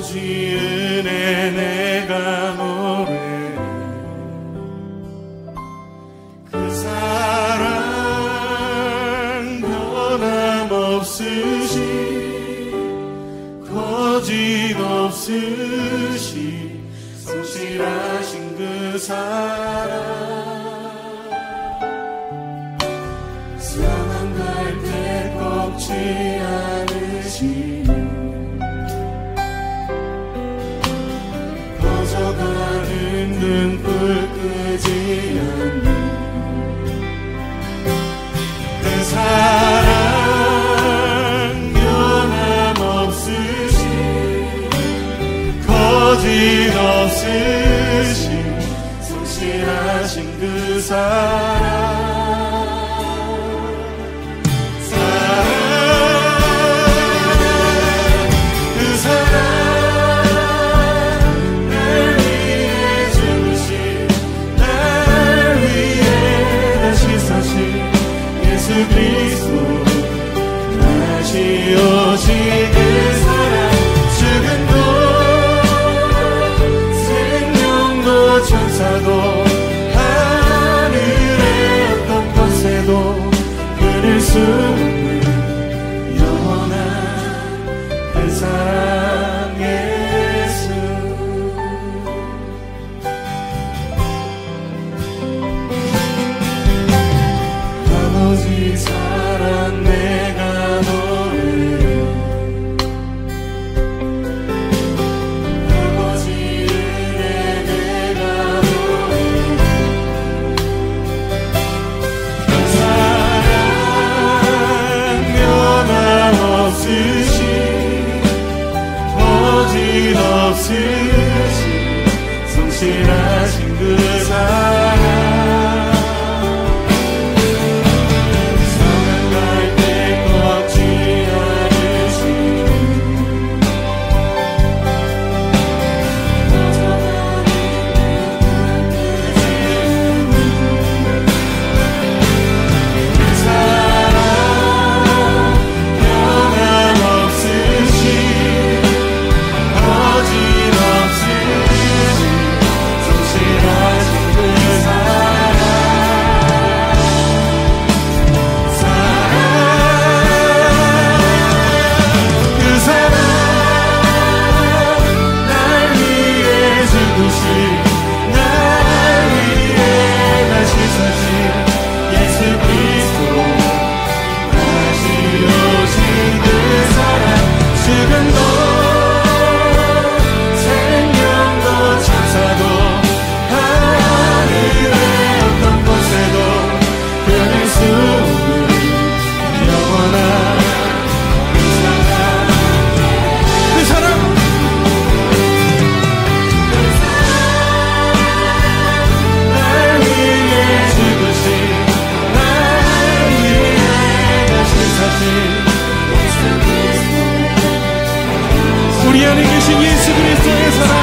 오직 은혜 내가 노래해. 그 사랑 변함없으시 거짓없으시 성실하신 그 사랑. 상한 갈대 꺾지 않으시니 꺼져가는 등불 끄지 않는 그 사랑 변함없으시 거짓없으시 성실하신 그 사랑. 예수 그리스도 다시 오신 그 사랑. 죽음도 생명도 천사도 하늘의 어떤 것에도 끊을 수 없는 영원한 그 사랑. 예수 아버지 사랑 내가 노래해. 아버지 은혜 내가 노래해. 그 사랑 변함없으시 거짓없으시 성실하신 그 사랑. 우리 안에 계신 예수 그리스도의 사랑,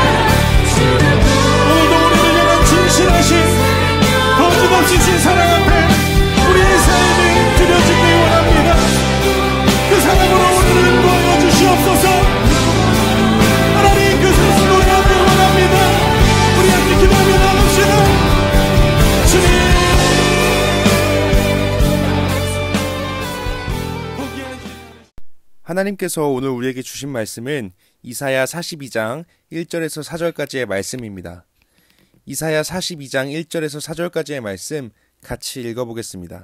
오늘도 우리를 향한 진실하신 거짓없으신 사랑 앞에 우리의 삶이 드려지길 원합니다. 그 사랑으로 오늘을 인도하여 주시옵소서. 하나님 그 사랑 노래하길 원합니다. 우리 함께 기도하며 나갑시다. 주님 하나님께서 오늘 우리에게 주신 말씀은 이사야 42장 1절에서 4절까지의 말씀입니다. 이사야 42장 1절에서 4절까지의 말씀 같이 읽어보겠습니다.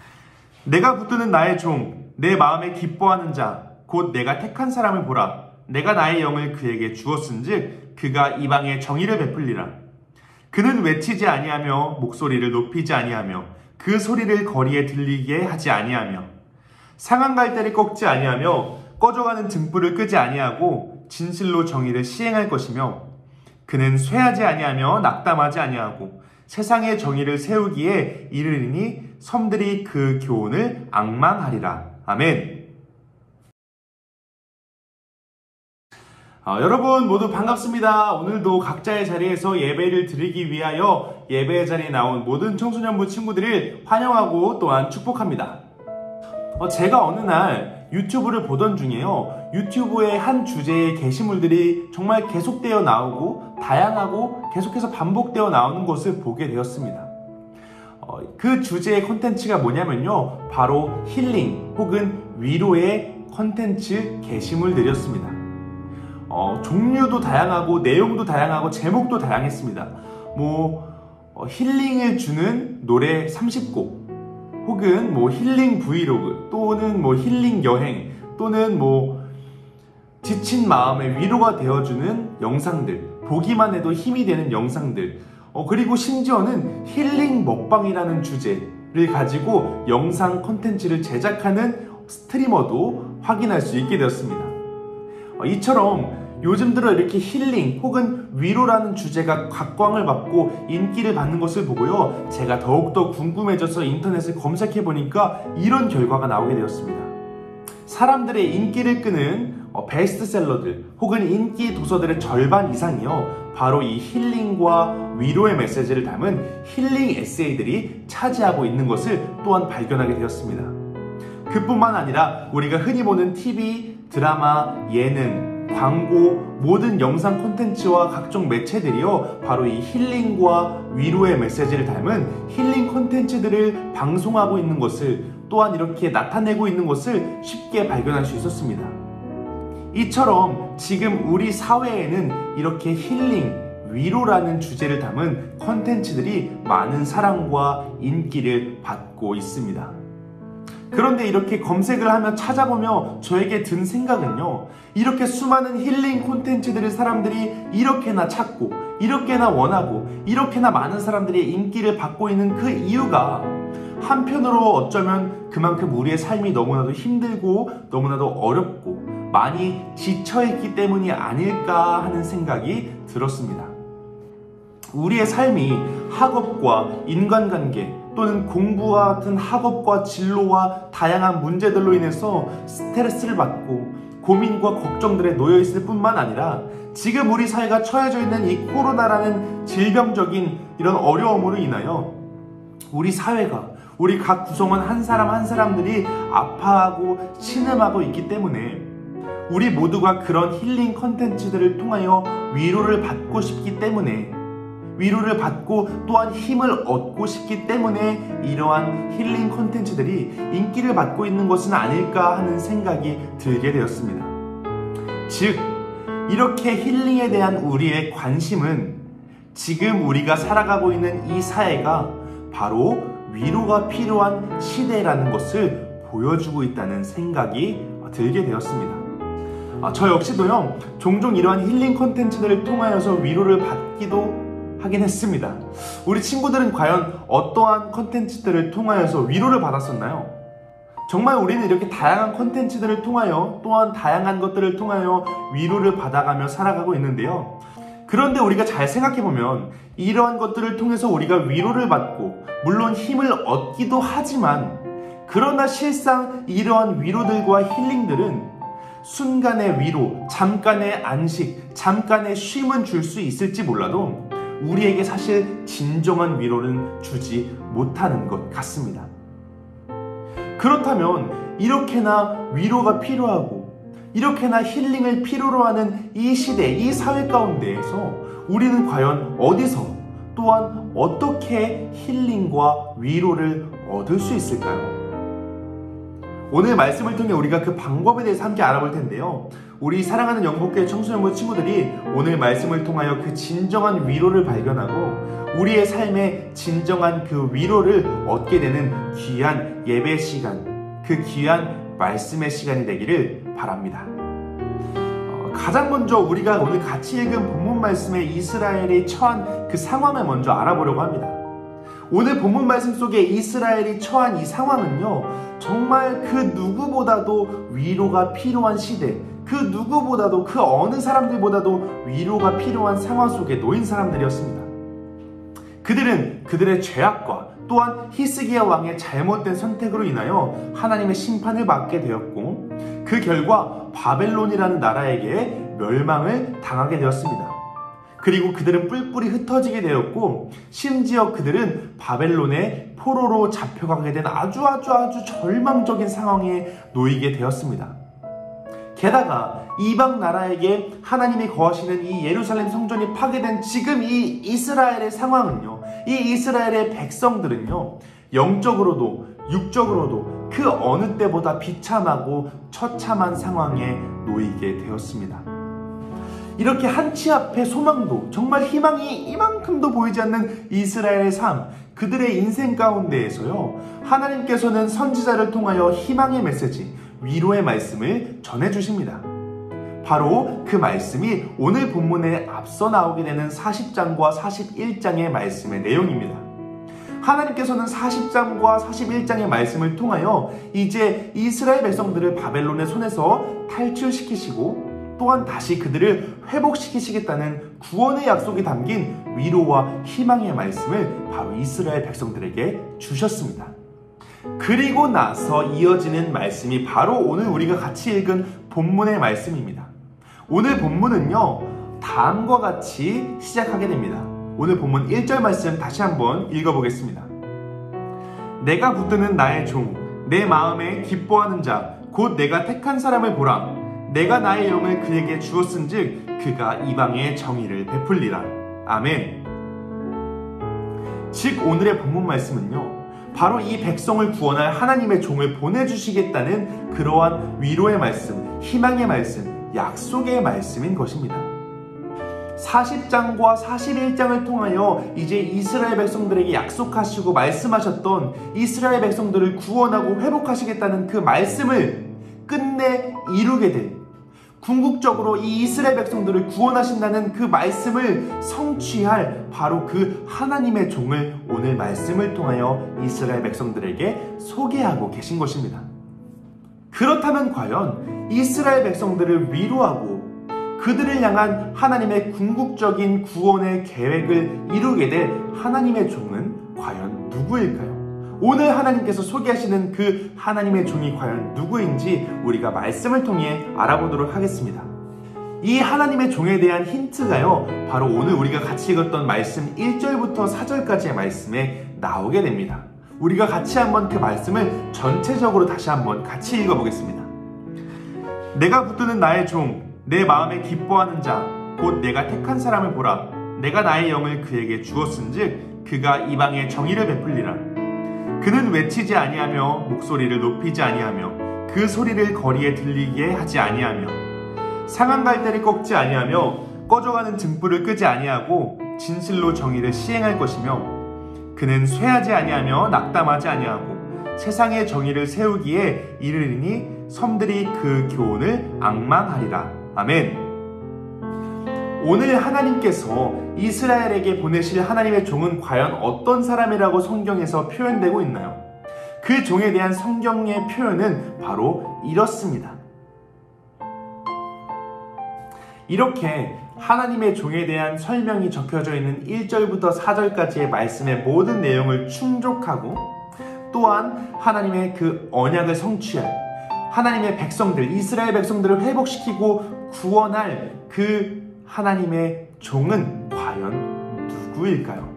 내가 붙드는 나의 종, 내 마음에 기뻐하는 자, 곧 내가 택한 사람을 보라. 내가 나의 영을 그에게 주었은즉 그가 이방에 정의를 베풀리라. 그는 외치지 아니하며 목소리를 높이지 아니하며 그 소리를 거리에 들리게 하지 아니하며 상한 갈대를 꺾지 아니하며 꺼져가는 등불을 끄지 아니하고 진실로 정의를 시행할 것이며 그는 쇠하지 아니하며 낙담하지 아니하고 세상의 정의를 세우기에 이르리니 섬들이 그 교훈을 앙망하리라. 아멘. 여러분 모두 반갑습니다. 오늘도 각자의 자리에서 예배를 드리기 위하여 예배의 자리에 나온 모든 청소년부 친구들을 환영하고 또한 축복합니다. 제가 어느 날 유튜브를 보던 중에요. 유튜브의 한 주제의 게시물들이 정말 계속되어 나오고 다양하고 계속해서 반복되어 나오는 것을 보게 되었습니다. 그 주제의 콘텐츠가 뭐냐면요. 바로 힐링 혹은 위로의 콘텐츠 게시물들이었습니다. 종류도 다양하고 내용도 다양하고 제목도 다양했습니다. 힐링을 주는 노래 30곡 혹은 힐링 브이로그 또는 힐링 여행 또는 지친 마음에 위로가 되어주는 영상들, 보기만 해도 힘이 되는 영상들, 그리고 심지어는 힐링 먹방이라는 주제를 가지고 영상 콘텐츠를 제작하는 스트리머도 확인할 수 있게 되었습니다. 이처럼 요즘 들어 이렇게 힐링 혹은 위로라는 주제가 각광을 받고 인기를 받는 것을 보고요. 제가 더욱더 궁금해져서 인터넷을 검색해보니까 이런 결과가 나오게 되었습니다. 사람들의 인기를 끄는 베스트셀러들 혹은 인기 도서들의 절반 이상이요. 바로 이 힐링과 위로의 메시지를 담은 힐링 에세이들이 차지하고 있는 것을 또한 발견하게 되었습니다. 그뿐만 아니라 우리가 흔히 보는 TV, 드라마, 예능, 광고, 모든 영상 콘텐츠와 각종 매체들이요. 바로 이 힐링과 위로의 메시지를 담은 힐링 콘텐츠들을 방송하고 있는 것을 또한 이렇게 나타내고 있는 것을 쉽게 발견할 수 있었습니다. 이처럼 지금 우리 사회에는 이렇게 힐링, 위로라는 주제를 담은 콘텐츠들이 많은 사랑과 인기를 받고 있습니다. 그런데 이렇게 검색을 하며 찾아보며 저에게 든 생각은요. 이렇게 수많은 힐링 콘텐츠들을 사람들이 이렇게나 찾고 이렇게나 원하고 이렇게나 많은 사람들의 인기를 받고 있는 그 이유가 한편으로 어쩌면 그만큼 우리의 삶이 너무나도 힘들고 너무나도 어렵고 많이 지쳐있기 때문이 아닐까 하는 생각이 들었습니다. 우리의 삶이 학업과 인간관계 또는 공부와 같은 학업과 진로와 다양한 문제들로 인해서 스트레스를 받고 고민과 걱정들에 놓여있을 뿐만 아니라 지금 우리 사회가 처해져 있는 이 코로나라는 질병적인 이런 어려움으로 인하여 우리 사회가 우리 각 구성원 한 사람 한 사람들이 아파하고 신음하고 있기 때문에 우리 모두가 그런 힐링 컨텐츠들을 통하여 위로를 받고 싶기 때문에 위로를 받고 또한 힘을 얻고 싶기 때문에 이러한 힐링 콘텐츠들이 인기를 받고 있는 것은 아닐까 하는 생각이 들게 되었습니다. 즉, 이렇게 힐링에 대한 우리의 관심은 지금 우리가 살아가고 있는 이 사회가 바로 위로가 필요한 시대라는 것을 보여주고 있다는 생각이 들게 되었습니다. 저 역시도요, 종종 이러한 힐링 콘텐츠들을 통하여서 위로를 받기도 하긴 했습니다. 우리 친구들은 과연 어떠한 컨텐츠들을 통하여서 위로를 받았었나요? 정말 우리는 이렇게 다양한 컨텐츠들을 통하여 또한 다양한 것들을 통하여 위로를 받아가며 살아가고 있는데요. 그런데 우리가 잘 생각해보면 이러한 것들을 통해서 우리가 위로를 받고 물론 힘을 얻기도 하지만 그러나 실상 이러한 위로들과 힐링들은 순간의 위로, 잠깐의 안식, 잠깐의 쉼은 줄 수 있을지 몰라도 우리에게 사실 진정한 위로는 주지 못하는 것 같습니다. 그렇다면 이렇게나 위로가 필요하고 이렇게나 힐링을 필요로 하는 이 시대, 이 사회 가운데에서 우리는 과연 어디서 또한 어떻게 힐링과 위로를 얻을 수 있을까요? 오늘 말씀을 통해 우리가 그 방법에 대해서 함께 알아볼 텐데요. 우리 사랑하는 영복교회 청소년부 친구들이 오늘 말씀을 통하여 그 진정한 위로를 발견하고 우리의 삶에 진정한 그 위로를 얻게 되는 귀한 예배 시간, 그 귀한 말씀의 시간이 되기를 바랍니다. 가장 먼저 우리가 오늘 같이 읽은 본문 말씀에 이스라엘이 처한 그 상황을 먼저 알아보려고 합니다. 오늘 본문 말씀 속에 이스라엘이 처한 이 상황은요, 정말 그 누구보다도 위로가 필요한 시대, 그 누구보다도 그 어느 사람들보다도 위로가 필요한 상황 속에 놓인 사람들이었습니다. 그들은 그들의 죄악과 또한 히스기야 왕의 잘못된 선택으로 인하여 하나님의 심판을 받게 되었고 그 결과 바벨론이라는 나라에게 멸망을 당하게 되었습니다. 그리고 그들은 뿔뿔이 흩어지게 되었고 심지어 그들은 바벨론의 포로로 잡혀가게 된 아주 절망적인 상황에 놓이게 되었습니다. 게다가 이방 나라에게 하나님이 거하시는 이 예루살렘 성전이 파괴된 지금 이 이스라엘의 상황은요, 이 이스라엘의 백성들은요, 영적으로도 육적으로도 그 어느 때보다 비참하고 처참한 상황에 놓이게 되었습니다. 이렇게 한치 앞에 소망도, 정말 희망이 이만큼도 보이지 않는 이스라엘의 삶, 그들의 인생 가운데에서요, 하나님께서는 선지자를 통하여 희망의 메시지, 위로의 말씀을 전해주십니다. 바로 그 말씀이 오늘 본문에 앞서 나오게 되는 40장과 41장의 말씀의 내용입니다. 하나님께서는 40장과 41장의 말씀을 통하여 이제 이스라엘 백성들을 바벨론의 손에서 탈출시키시고 또한 다시 그들을 회복시키시겠다는 구원의 약속이 담긴 위로와 희망의 말씀을 바로 이스라엘 백성들에게 주셨습니다. 그리고 나서 이어지는 말씀이 바로 오늘 우리가 같이 읽은 본문의 말씀입니다. 오늘 본문은요, 다음과 같이 시작하게 됩니다. 오늘 본문 1절 말씀 다시 한번 읽어보겠습니다. 내가 붙드는 나의 종, 내 마음에 기뻐하는 자, 곧 내가 택한 사람을 보라. 내가 나의 영을 그에게 주었은즉 그가 이방의 정의를 베풀리라. 아멘. 즉 오늘의 본문 말씀은요, 바로 이 백성을 구원할 하나님의 종을 보내주시겠다는 그러한 위로의 말씀, 희망의 말씀, 약속의 말씀인 것입니다. 40장과 41장을 통하여 이제 이스라엘 백성들에게 약속하시고 말씀하셨던 이스라엘 백성들을 구원하고 회복하시겠다는 그 말씀을 끝내 이루게 된, 궁극적으로 이 이스라엘 백성들을 구원하신다는 그 말씀을 성취할 바로 그 하나님의 종을 오늘 말씀을 통하여 이스라엘 백성들에게 소개하고 계신 것입니다. 그렇다면 과연 이스라엘 백성들을 위로하고 그들을 향한 하나님의 궁극적인 구원의 계획을 이루게 될 하나님의 종은 과연 누구일까요? 오늘 하나님께서 소개하시는 그 하나님의 종이 과연 누구인지 우리가 말씀을 통해 알아보도록 하겠습니다. 이 하나님의 종에 대한 힌트가요, 바로 오늘 우리가 같이 읽었던 말씀 1절부터 4절까지의 말씀에 나오게 됩니다. 우리가 같이 한번 그 말씀을 전체적으로 다시 한번 같이 읽어보겠습니다. 내가 붙드는 나의 종, 내 마음에 기뻐하는 자, 곧 내가 택한 사람을 보라. 내가 나의 영을 그에게 주었은즉 그가 이방의 정의를 베풀리라. 그는 외치지 아니하며 목소리를 높이지 아니하며 그 소리를 거리에 들리게 하지 아니하며 상한 갈대를 꺾지 아니하며 꺼져가는 등불을 끄지 아니하고 진실로 정의를 시행할 것이며 그는 쇠하지 아니하며 낙담하지 아니하고 세상의 정의를 세우기에 이르리니 섬들이 그 교훈을 앙망하리라. 아멘. 오늘 하나님께서 이스라엘에게 보내실 하나님의 종은 과연 어떤 사람이라고 성경에서 표현되고 있나요? 그 종에 대한 성경의 표현은 바로 이렇습니다. 이렇게 하나님의 종에 대한 설명이 적혀져 있는 1절부터 4절까지의 말씀의 모든 내용을 충족하고 또한 하나님의 그 언약을 성취할 하나님의 백성들, 이스라엘 백성들을 회복시키고 구원할 그 하나님의 종은 과연 누구일까요?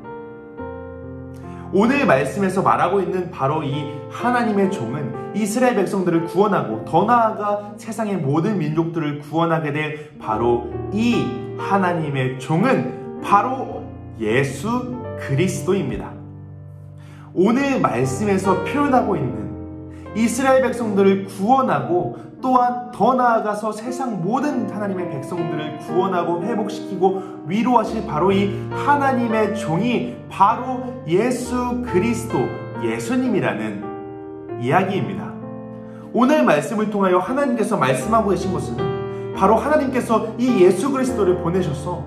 오늘 말씀에서 말하고 있는 바로 이 하나님의 종은 이스라엘 백성들을 구원하고 더 나아가 세상의 모든 민족들을 구원하게 될 바로 이 하나님의 종은 바로 예수 그리스도입니다. 오늘 말씀에서 표현하고 있는 이스라엘 백성들을 구원하고 또한 더 나아가서 세상 모든 하나님의 백성들을 구원하고 회복시키고 위로하실 바로 이 하나님의 종이 바로 예수 그리스도, 예수님이라는 이야기입니다. 오늘 말씀을 통하여 하나님께서 말씀하고 계신 것은 바로 하나님께서 이 예수 그리스도를 보내셔서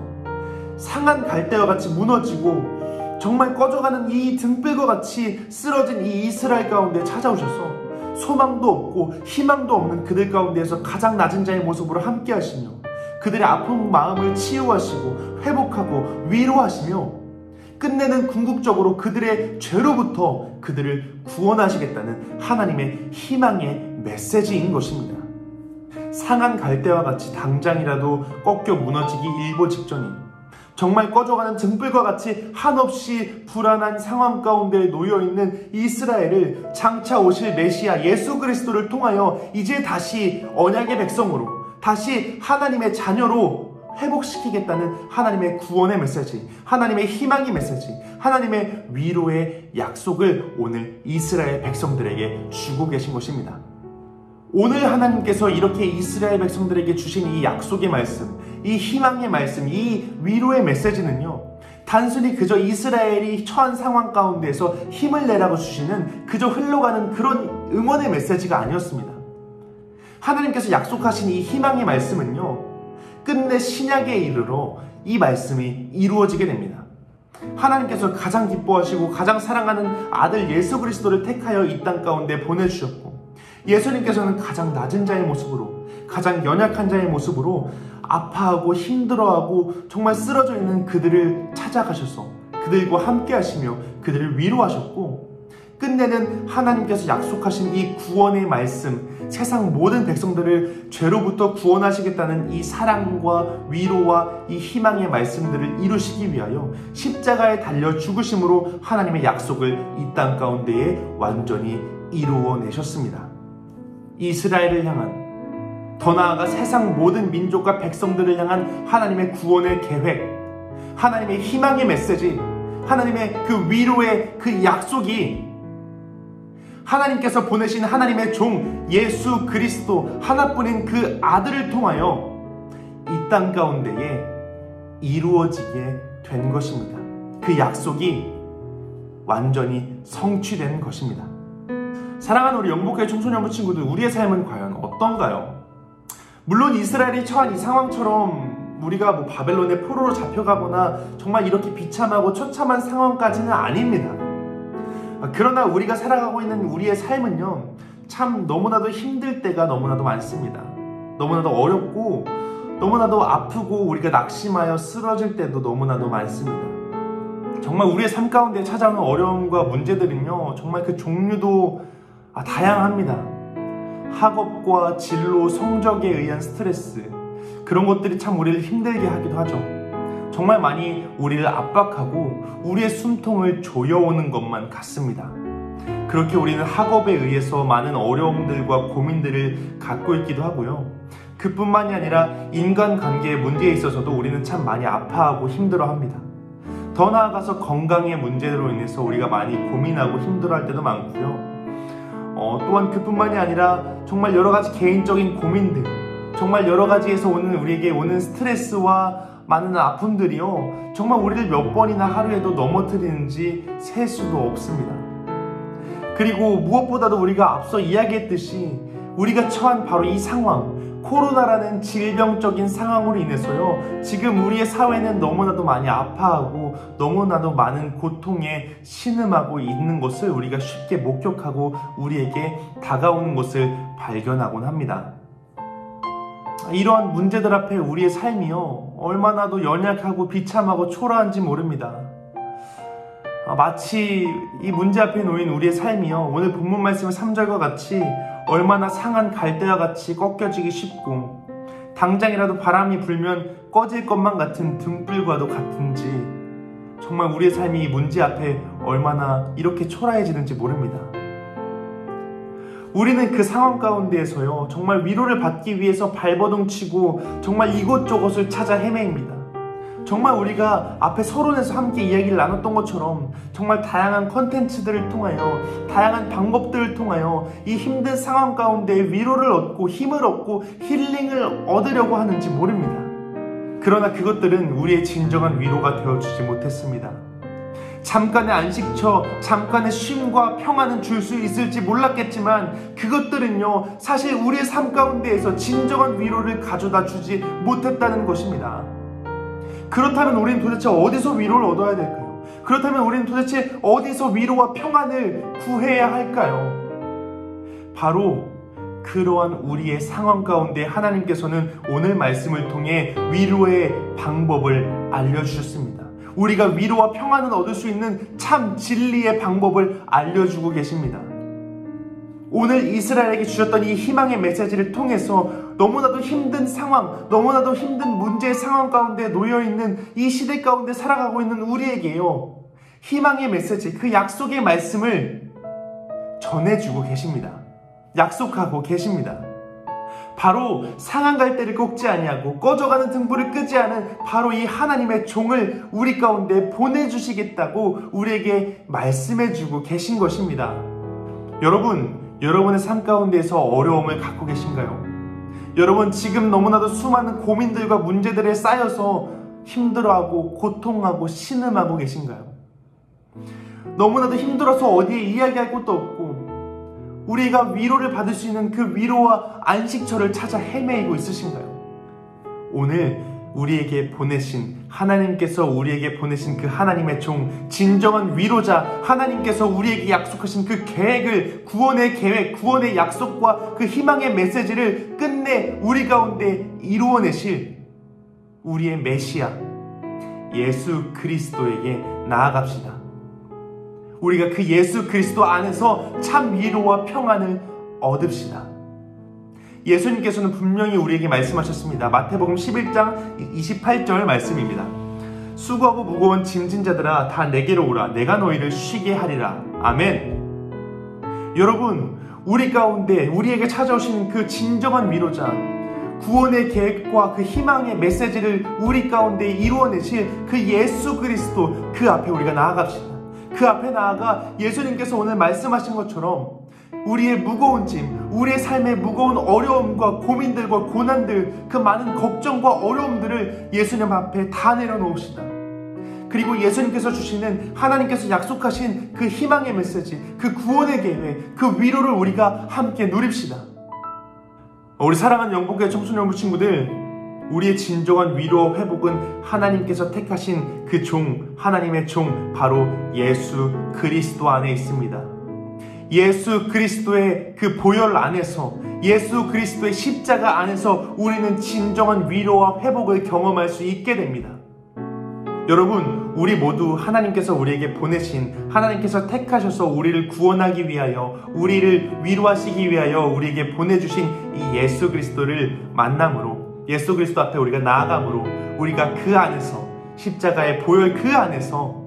상한 갈대와 같이 무너지고 정말 꺼져가는 이 등불과 같이 쓰러진 이 이스라엘 가운데 찾아오셔서 소망도 없고 희망도 없는 그들 가운데에서 가장 낮은 자의 모습으로 함께 하시며 그들의 아픈 마음을 치유하시고 회복하고 위로하시며 끝내는 궁극적으로 그들의 죄로부터 그들을 구원하시겠다는 하나님의 희망의 메시지인 것입니다. 상한 갈대와 같이 당장이라도 꺾여 무너지기 일보 직전인 정말 꺼져가는 등불과 같이 한없이 불안한 상황 가운데 놓여있는 이스라엘을 장차 오실 메시아 예수 그리스도를 통하여 이제 다시 언약의 백성으로, 다시 하나님의 자녀로 회복시키겠다는 하나님의 구원의 메시지, 하나님의 희망의 메시지, 하나님의 위로의 약속을 오늘 이스라엘 백성들에게 주고 계신 것입니다. 오늘 하나님께서 이렇게 이스라엘 백성들에게 주신 이 약속의 말씀, 이 희망의 말씀, 이 위로의 메시지는요, 단순히 그저 이스라엘이 처한 상황 가운데에서 힘을 내라고 주시는 그저 흘러가는 그런 응원의 메시지가 아니었습니다. 하나님께서 약속하신 이 희망의 말씀은요, 끝내 신약에 이르러 이 말씀이 이루어지게 됩니다. 하나님께서 가장 기뻐하시고 가장 사랑하는 아들 예수 그리스도를 택하여 이 땅 가운데 보내주셨고, 예수님께서는 가장 낮은 자의 모습으로, 가장 연약한 자의 모습으로 아파하고 힘들어하고 정말 쓰러져 있는 그들을 찾아가셔서 그들과 함께 하시며 그들을 위로하셨고, 끝내는 하나님께서 약속하신 이 구원의 말씀, 세상 모든 백성들을 죄로부터 구원하시겠다는 이 사랑과 위로와 이 희망의 말씀들을 이루시기 위하여 십자가에 달려 죽으심으로 하나님의 약속을 이 땅 가운데에 완전히 이루어내셨습니다. 이스라엘을 향한, 더 나아가 세상 모든 민족과 백성들을 향한 하나님의 구원의 계획, 하나님의 희망의 메시지, 하나님의 그 위로의 그 약속이 하나님께서 보내신 하나님의 종 예수 그리스도 하나뿐인 그 아들을 통하여 이 땅 가운데에 이루어지게 된 것입니다. 그 약속이 완전히 성취된 것입니다. 사랑하는 우리 영복회 청소년부 친구들, 우리의 삶은 과연 어떤가요? 물론 이스라엘이 처한 이 상황처럼 우리가 바벨론의 포로로 잡혀가거나 정말 이렇게 비참하고 처참한 상황까지는 아닙니다. 그러나 우리가 살아가고 있는 우리의 삶은요, 참 너무나도 힘들 때가 너무나도 많습니다. 너무나도 어렵고 너무나도 아프고 우리가 낙심하여 쓰러질 때도 너무나도 많습니다. 정말 우리의 삶 가운데 찾아오는 어려움과 문제들은요, 정말 그 종류도 다양합니다. 학업과 진로, 성적에 의한 스트레스, 그런 것들이 참 우리를 힘들게 하기도 하죠. 정말 많이 우리를 압박하고 우리의 숨통을 조여오는 것만 같습니다. 그렇게 우리는 학업에 의해서 많은 어려움들과 고민들을 갖고 있기도 하고요. 그뿐만이 아니라 인간관계의 문제에 있어서도 우리는 참 많이 아파하고 힘들어합니다. 더 나아가서 건강의 문제로 인해서 우리가 많이 고민하고 힘들어할 때도 많고요. 또한 그뿐만이 아니라 정말 여러가지 개인적인 고민들, 정말 여러가지에서 우리에게 오는 스트레스와 많은 아픔들이요, 정말 우리를 몇 번이나 하루에도 넘어뜨리는지 셀 수도 없습니다. 그리고 무엇보다도 우리가 앞서 이야기했듯이 우리가 처한 바로 이 상황, 코로나라는 질병적인 상황으로 인해서요, 지금 우리의 사회는 너무나도 많이 아파하고 너무나도 많은 고통에 신음하고 있는 것을 우리가 쉽게 목격하고 우리에게 다가오는 것을 발견하곤 합니다. 이러한 문제들 앞에 우리의 삶이요, 얼마나도 연약하고 비참하고 초라한지 모릅니다. 마치 이 문제 앞에 놓인 우리의 삶이요, 오늘 본문 말씀의 3절과 같이 얼마나 상한 갈대와 같이 꺾여지기 쉽고 당장이라도 바람이 불면 꺼질 것만 같은 등불과도 같은지, 정말 우리의 삶이 이 문제 앞에 얼마나 이렇게 초라해지는지 모릅니다. 우리는 그 상황 가운데에서요, 정말 위로를 받기 위해서 발버둥치고 정말 이곳저곳을 찾아 헤매입니다. 정말 우리가 앞에 서론에서 함께 이야기를 나눴던 것처럼 정말 다양한 컨텐츠들을 통하여, 다양한 방법들을 통하여 이 힘든 상황 가운데 위로를 얻고 힘을 얻고 힐링을 얻으려고 하는지 모릅니다. 그러나 그것들은 우리의 진정한 위로가 되어주지 못했습니다. 잠깐의 안식처, 잠깐의 쉼과 평안은 줄 수 있을지 몰랐겠지만 그것들은요, 사실 우리의 삶 가운데에서 진정한 위로를 가져다 주지 못했다는 것입니다. 그렇다면 우리는 도대체 어디서 위로를 얻어야 될까요? 그렇다면 우리는 도대체 어디서 위로와 평안을 구해야 할까요? 바로 그러한 우리의 상황 가운데 하나님께서는 오늘 말씀을 통해 위로의 방법을 알려주셨습니다. 우리가 위로와 평안을 얻을 수 있는 참 진리의 방법을 알려주고 계십니다. 오늘 이스라엘에게 주셨던 이 희망의 메시지를 통해서 너무나도 힘든 상황, 너무나도 힘든 문제의 상황 가운데 놓여있는 이 시대 가운데 살아가고 있는 우리에게요, 희망의 메시지, 그 약속의 말씀을 전해주고 계십니다. 약속하고 계십니다. 바로 상한 갈대를 꺾지 아니하고 꺼져가는 등불을 끄지 않은 바로 이 하나님의 종을 우리 가운데 보내주시겠다고 우리에게 말씀해주고 계신 것입니다. 여러분의 삶 가운데에서 어려움을 갖고 계신가요? 여러분, 지금 너무나도 수많은 고민들과 문제들에 쌓여서 힘들어하고 고통하고 신음하고 계신가요? 너무나도 힘들어서 어디에 이야기할 곳도 없고 우리가 위로를 받을 수 있는 그 위로와 안식처를 찾아 헤매이고 있으신가요? 오늘 하나님께서 우리에게 보내신 그 하나님의 종, 진정한 위로자, 하나님께서 우리에게 약속하신 그 계획을, 구원의 계획, 구원의 약속과 그 희망의 메시지를 끝내 우리 가운데 이루어내실 우리의 메시아 예수 그리스도에게 나아갑시다. 우리가 그 예수 그리스도 안에서 참 위로와 평안을 얻읍시다. 예수님께서는 분명히 우리에게 말씀하셨습니다. 마태복음 11장 28절 말씀입니다. 수고하고 무거운 짐진 자들아 다 내게로 오라. 내가 너희를 쉬게 하리라. 아멘. 여러분, 우리 가운데 우리에게 찾아오시는 그 진정한 위로자, 구원의 계획과 그 희망의 메시지를 우리 가운데 이루어내실 그 예수 그리스도, 그 앞에 우리가 나아갑시다. 그 앞에 나아가 예수님께서 오늘 말씀하신 것처럼 우리의 무거운 짐, 우리의 삶의 무거운 어려움과 고민들과 고난들, 그 많은 걱정과 어려움들을 예수님 앞에 다 내려놓읍시다. 그리고 예수님께서 주시는, 하나님께서 약속하신 그 희망의 메시지, 그 구원의 계획, 그 위로를 우리가 함께 누립시다. 우리 사랑하는 영복교회 청소년부 친구들, 우리의 진정한 위로와 회복은 하나님께서 택하신 그 종, 하나님의 종, 바로 예수 그리스도 안에 있습니다. 예수 그리스도의 그 보혈 안에서, 예수 그리스도의 십자가 안에서 우리는 진정한 위로와 회복을 경험할 수 있게 됩니다. 여러분, 우리 모두 하나님께서 우리에게 보내신, 하나님께서 택하셔서 우리를 구원하기 위하여, 우리를 위로하시기 위하여 우리에게 보내주신 이 예수 그리스도를 만남으로, 예수 그리스도 앞에 우리가 나아감으로, 우리가 그 안에서, 십자가의 보혈 그 안에서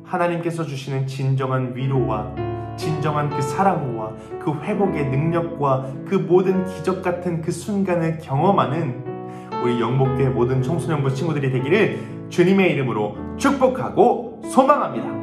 하나님께서 주시는 진정한 위로와 진정한 그 사랑과 그 회복의 능력과 그 모든 기적 같은 그 순간을 경험하는 우리 영복교회 모든 청소년부 친구들이 되기를 주님의 이름으로 축복하고 소망합니다.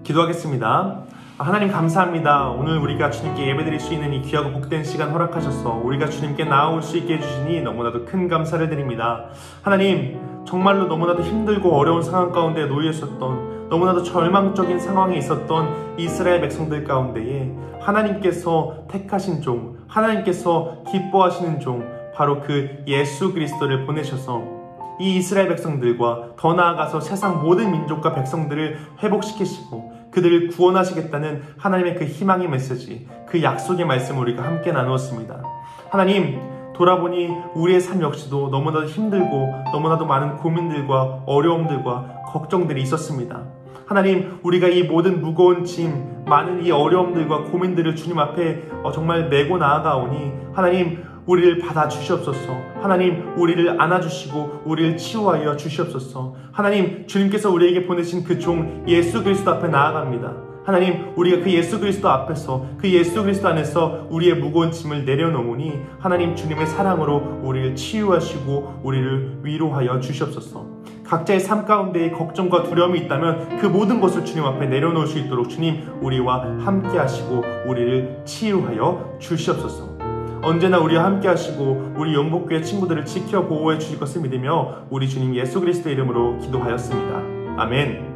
기도하겠습니다. 하나님 감사합니다. 오늘 우리가 주님께 예배드릴 수 있는 이 귀하고 복된 시간 허락하셔서 우리가 주님께 나아올 수 있게 해주시니 너무나도 큰 감사를 드립니다. 하나님, 정말로 너무나도 힘들고 어려운 상황 가운데 놓여 있었던, 너무나도 절망적인 상황에 있었던 이스라엘 백성들 가운데에 하나님께서 택하신 종, 하나님께서 기뻐하시는 종, 바로 그 예수 그리스도를 보내셔서 이 이스라엘 백성들과 더 나아가서 세상 모든 민족과 백성들을 회복시키시고 그들을 구원하시겠다는 하나님의 그 희망의 메시지, 그 약속의 말씀을 우리가 함께 나누었습니다. 하나님, 돌아보니 우리의 삶 역시도 너무나도 힘들고 너무나도 많은 고민들과 어려움들과 걱정들이 있었습니다. 하나님, 우리가 이 모든 무거운 짐, 많은 이 어려움들과 고민들을 주님 앞에 정말 메고 나아가오니 하나님, 우리를 받아주시옵소서. 하나님, 우리를 안아주시고 우리를 치유하여 주시옵소서. 하나님, 주님께서 우리에게 보내신 그 종 예수 그리스도 앞에 나아갑니다. 하나님, 우리가 그 예수 그리스도 앞에서, 그 예수 그리스도 안에서 우리의 무거운 짐을 내려놓으니 하나님, 주님의 사랑으로 우리를 치유하시고 우리를 위로하여 주시옵소서. 각자의 삶 가운데에 걱정과 두려움이 있다면 그 모든 것을 주님 앞에 내려놓을 수 있도록 주님, 우리와 함께 하시고 우리를 치유하여 주시옵소서. 언제나 우리와 함께 하시고 우리 영복교회 친구들을 지켜 보호해 주실 것을 믿으며 우리 주님 예수 그리스도의 이름으로 기도하였습니다. 아멘.